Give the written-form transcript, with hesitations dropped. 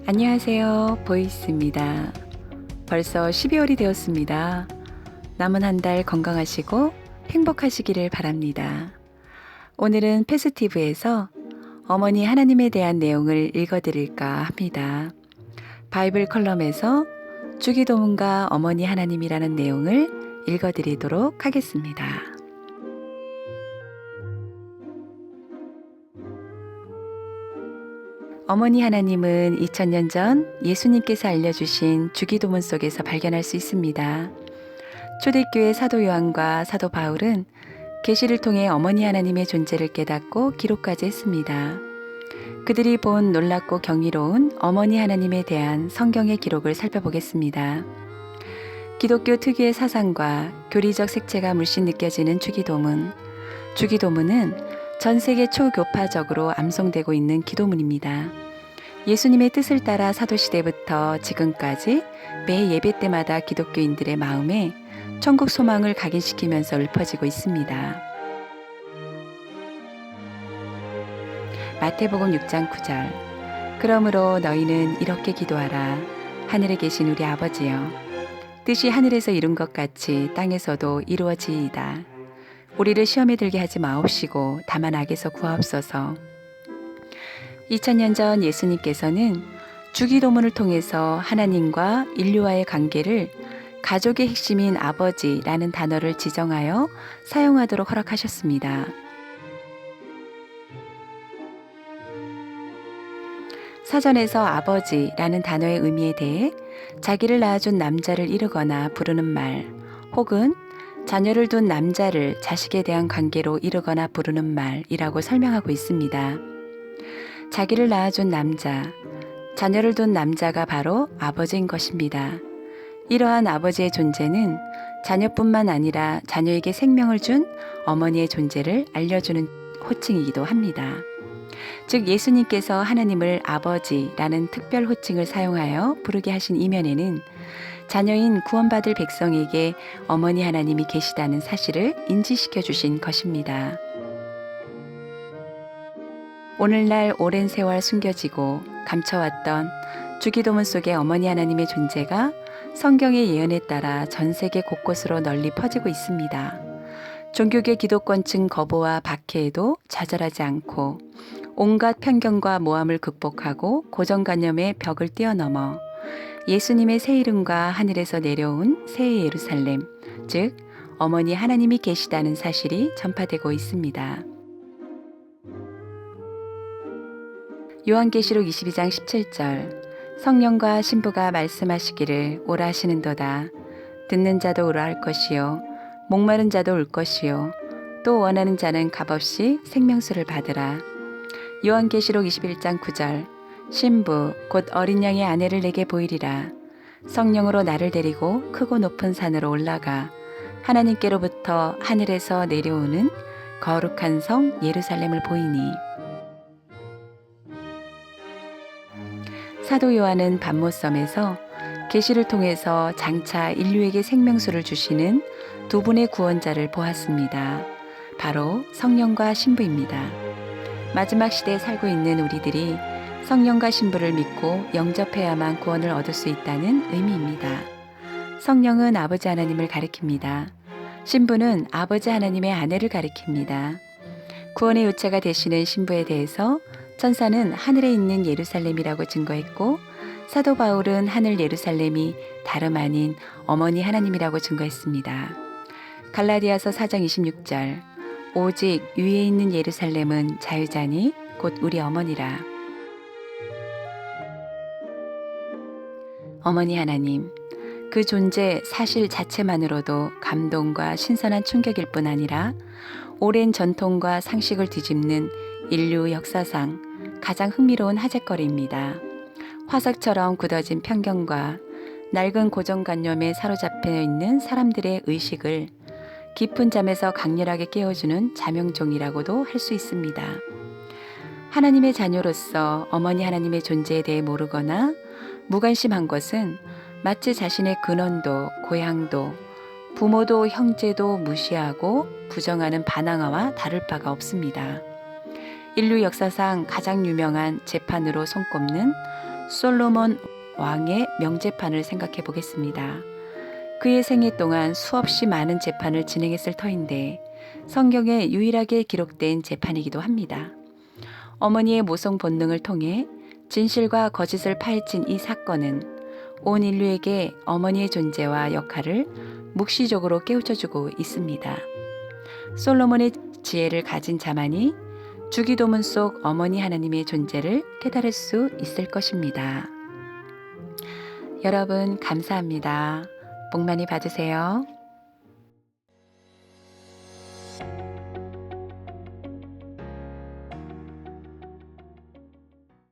안녕하세요. 보이스입니다. 벌써 12월이 되었습니다. 남은 한 달 건강하시고 행복하시기를 바랍니다. 오늘은 페스티브에서 어머니 하나님에 대한 내용을 읽어드릴까 합니다. 바이블 컬럼에서 주기도문과 어머니 하나님이라는 내용을 읽어드리도록 하겠습니다. 어머니 하나님은 2000년 전 예수님께서 알려주신 주기도문 속에서 발견할 수 있습니다. 초대교회 사도 요한과 사도 바울은 계시를 통해 어머니 하나님의 존재를 깨닫고 기록까지 했습니다. 그들이 본 놀랍고 경이로운 어머니 하나님에 대한 성경의 기록을 살펴보겠습니다. 기독교 특유의 사상과 교리적 색채가 물씬 느껴지는 주기도문. 주기도문은 전 세계 초교파적으로 암송되고 있는 기도문입니다. 예수님의 뜻을 따라 사도시대부터 지금까지 매 예배 때마다 기독교인들의 마음에 천국 소망을 각인시키면서 읊어지고 있습니다. 마태복음 6장 9절. 그러므로 너희는 이렇게 기도하라. 하늘에 계신 우리 아버지여, 뜻이 하늘에서 이룬 것 같이 땅에서도 이루어지이다. 우리를 시험에 들게 하지 마옵시고 다만 악에서 구하옵소서. 2000년 전 예수님께서는 주기도문을 통해서 하나님과 인류와의 관계를 가족의 핵심인 아버지라는 단어를 지정하여 사용하도록 허락하셨습니다. 사전에서 아버지라는 단어의 의미에 대해 자기를 낳아준 남자를 이르거나 부르는 말, 혹은 자녀를 둔 남자를 자식에 대한 관계로 이르거나 부르는 말이라고 설명하고 있습니다. 자기를 낳아준 남자, 자녀를 둔 남자가 바로 아버지인 것입니다. 이러한 아버지의 존재는 자녀뿐만 아니라 자녀에게 생명을 준 어머니의 존재를 알려주는 호칭이기도 합니다. 즉 예수님께서 하나님을 아버지라는 특별 호칭을 사용하여 부르게 하신 이면에는 자녀인 구원받을 백성에게 어머니 하나님이 계시다는 사실을 인지시켜 주신 것입니다. 오늘날 오랜 세월 숨겨지고 감춰왔던 주기도문 속의 어머니 하나님의 존재가 성경의 예언에 따라 전 세계 곳곳으로 널리 퍼지고 있습니다. 종교계 기독권층 거부와 박해에도 좌절하지 않고 온갖 편견과 모함을 극복하고 고정관념의 벽을 뛰어넘어 예수님의 새 이름과 하늘에서 내려온 새 예루살렘, 즉 어머니 하나님이 계시다는 사실이 전파되고 있습니다. 요한계시록 22장 17절. 성령과 신부가 말씀하시기를 오라 하시는도다. 듣는 자도 오라 할 것이요 목마른 자도 올 것이요 또 원하는 자는 값없이 생명수를 받으라. 요한계시록 21장 9절. 신부 곧 어린 양의 아내를 내게 보이리라. 성령으로 나를 데리고 크고 높은 산으로 올라가 하나님께로부터 하늘에서 내려오는 거룩한 성 예루살렘을 보이니. 사도 요한은 반모섬에서 계시를 통해서 장차 인류에게 생명수를 주시는 두 분의 구원자를 보았습니다. 바로 성령과 신부입니다. 마지막 시대에 살고 있는 우리들이 성령과 신부를 믿고 영접해야만 구원을 얻을 수 있다는 의미입니다. 성령은 아버지 하나님을 가리킵니다. 신부는 아버지 하나님의 아내를 가리킵니다. 구원의 요체가 되시는 신부에 대해서 천사는 하늘에 있는 예루살렘이라고 증거했고 사도 바울은 하늘 예루살렘이 다름 아닌 어머니 하나님이라고 증거했습니다. 갈라디아서 4장 26절. 오직 위에 있는 예루살렘은 자유자니 곧 우리 어머니라. 어머니 하나님, 그 존재 사실 자체만으로도 감동과 신선한 충격일 뿐 아니라 오랜 전통과 상식을 뒤집는 인류 역사상 가장 흥미로운 화제거리입니다. 화석처럼 굳어진 편견과 낡은 고정관념에 사로잡혀 있는 사람들의 의식을 깊은 잠에서 강렬하게 깨워주는 자명종이라고도 할 수 있습니다. 하나님의 자녀로서 어머니 하나님의 존재에 대해 모르거나 무관심한 것은 마치 자신의 근원도 고향도 부모도 형제도 무시하고 부정하는 반항아와 다를 바가 없습니다. 인류 역사상 가장 유명한 재판으로 손꼽는 솔로몬 왕의 명재판을 생각해 보겠습니다. 그의 생애 동안 수없이 많은 재판을 진행했을 터인데 성경에 유일하게 기록된 재판이기도 합니다. 어머니의 모성 본능을 통해 진실과 거짓을 파헤친 이 사건은 온 인류에게 어머니의 존재와 역할을 묵시적으로 깨우쳐주고 있습니다. 솔로몬의 지혜를 가진 자만이 주기도문 속 어머니 하나님의 존재를 깨달을 수 있을 것입니다. 여러분 감사합니다. 복 많이 받으세요.